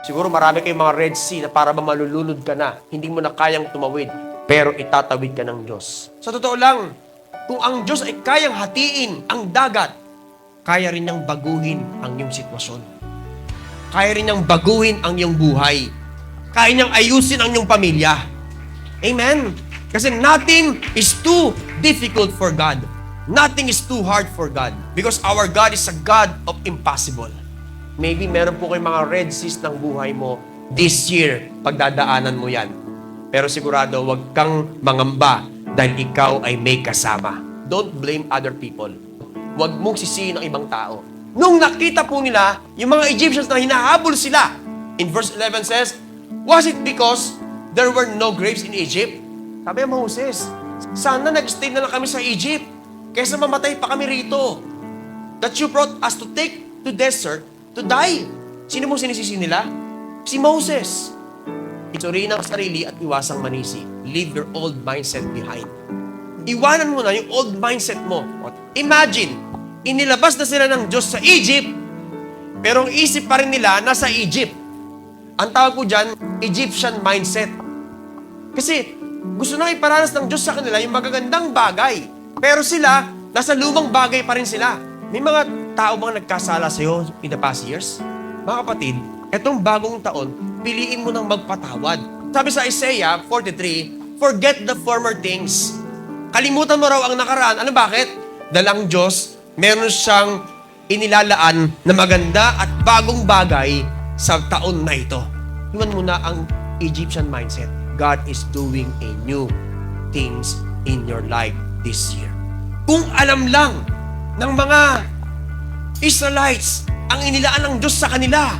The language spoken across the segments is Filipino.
Siguro marami kayong mga Red Sea na para ba malulunod ka na, hindi mo na kayang tumawid, pero itatawid ka ng Diyos. Sa totoo lang, kung ang Diyos ay kayang hatiin ang dagat, kaya rin niyang baguhin ang iyong sitwasyon. Kaya rin niyang baguhin ang iyong buhay. Kaya niyang ayusin ang iyong pamilya. Amen? Kasi nothing is too difficult for God. Nothing is too hard for God. Because our God is a God of impossible. Maybe meron po kayong mga red seas ng buhay mo this year, pagdadaanan mo yan. Pero sigurado, huwag kang mangamba dahil ikaw ay may kasama. Don't blame other people. Huwag mong sisihin ang ibang tao. Nung nakita po nila, yung mga Egyptians na hinahabol sila, in verse 11 says, was it because there were no graves in Egypt? Sabi ng Moses, sana nag-stay na lang kami sa Egypt kaysa mamatay pa kami rito. That you brought us to take to desert to die. Sino mo sinisisi nila? Si Moses. Isuriin ang sarili at iwasang manisi. Leave your old mindset behind. Iwanan mo na yung old mindset mo. Imagine, inilabas na sila ng Diyos sa Egypt, pero ang isip pa rin nila nasa Egypt. Ang tawag ko dyan, Egyptian mindset. Kasi gusto na iparanas ng Diyos sa kanila yung magagandang bagay. Pero sila, nasa lumang bagay pa rin sila. May mga tao bang nagkasala sa'yo in the past years? Mga kapatid, etong bagong taon, piliin mo nang magpatawad. Sabi sa Isaiah 43, forget the former things. Kalimutan mo raw ang nakaraan. Ano bakit? Dalang Diyos, meron siyang inilalaan na maganda at bagong bagay sa taon na ito. Iwan mo na ang Egyptian mindset. God is doing a new things in your life this year. Kung alam lang ng mga Israelites ang inilaan ng Diyos sa kanila,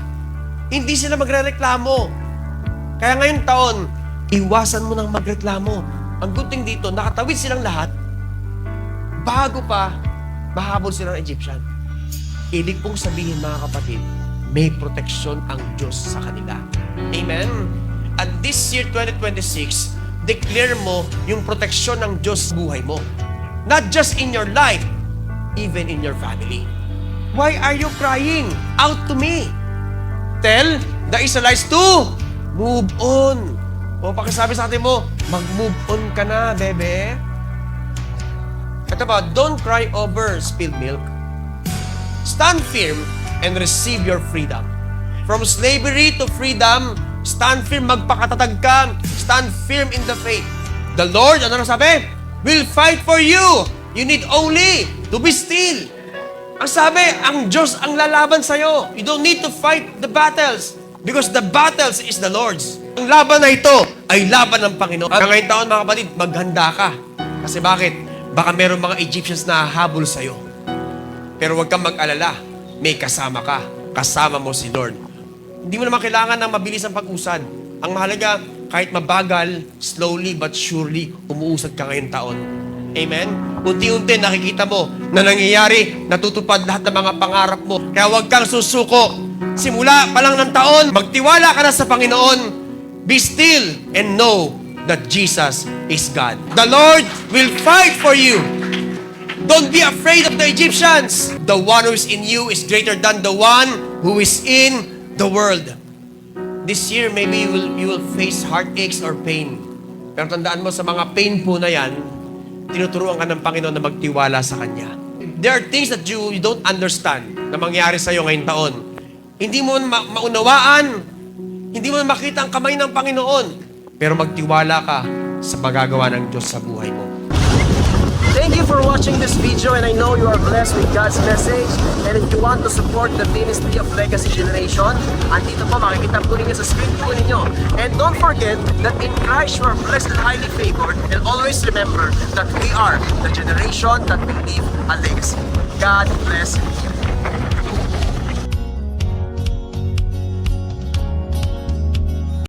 hindi sila magrereklamo. Kaya ngayong taon, iwasan mo nang magreklamo. Ang good thing dito, nakatawid silang lahat bago pa mahabol sila ng Egyptian. Ibig pong sabihin, mga kapatid, may proteksyon ang Diyos sa kanila. Amen? At this year, 2026, declare mo yung proteksyon ng Diyos sa buhay mo. Not just in your life, even in your family. Why are you crying out to me? Tell the Israelites to move on. O pakisabi sa atin mo, mag-move on ka na, bebe. Ito ba, don't cry over spilled milk. Stand firm and receive your freedom. From slavery to freedom, stand firm, magpakatatag ka. Stand firm in the faith. The Lord, ano na sabi? Will fight for you. You need only to be still. Ang sabi, ang Diyos ang lalaban sa'yo. You don't need to fight the battles because the battles is the Lord's. Ang laban na ito ay laban ng Panginoon. Ngayong taon, mga kapatid, maghanda ka. Kasi bakit? Baka meron mga Egyptians na habol sa'yo. Pero huwag kang mag-alala. May kasama ka. Kasama mo si Lord. Hindi mo naman kailangan ng mabilis ang pag-usad. Ang mahalaga, kahit mabagal, slowly but surely, umuusad ka ngayong taon. Amen? Unti-unti nakikita mo na nangyayari, natutupad lahat ng mga pangarap mo. Kaya huwag kang susuko. Simula pa lang ng taon, magtiwala ka na sa Panginoon. Be still and know that Jesus is God. The Lord will fight for you. Don't be afraid of the Egyptians. The one who is in you is greater than the one who is in the world. This year, maybe you will face heartaches or pain. Pero tandaan mo, sa mga pain po na yan, tinuturuan ka ng Panginoon na magtiwala sa Kanya. There are things that you don't understand na mangyari sa'yo ngayong taon. Hindi mo maunawaan, hindi mo makita ang kamay ng Panginoon, pero magtiwala ka sa magagawa ng Diyos sa buhay mo. Thank you for watching this video, and I know you are blessed with God's message. And if you want to support the ministry of Legacy Generation, andito po, makikita po ninyo sa screen po ninyo. And don't forget that in Christ you are blessed and highly favored. And always remember that we are the generation that will leave a legacy. God bless you.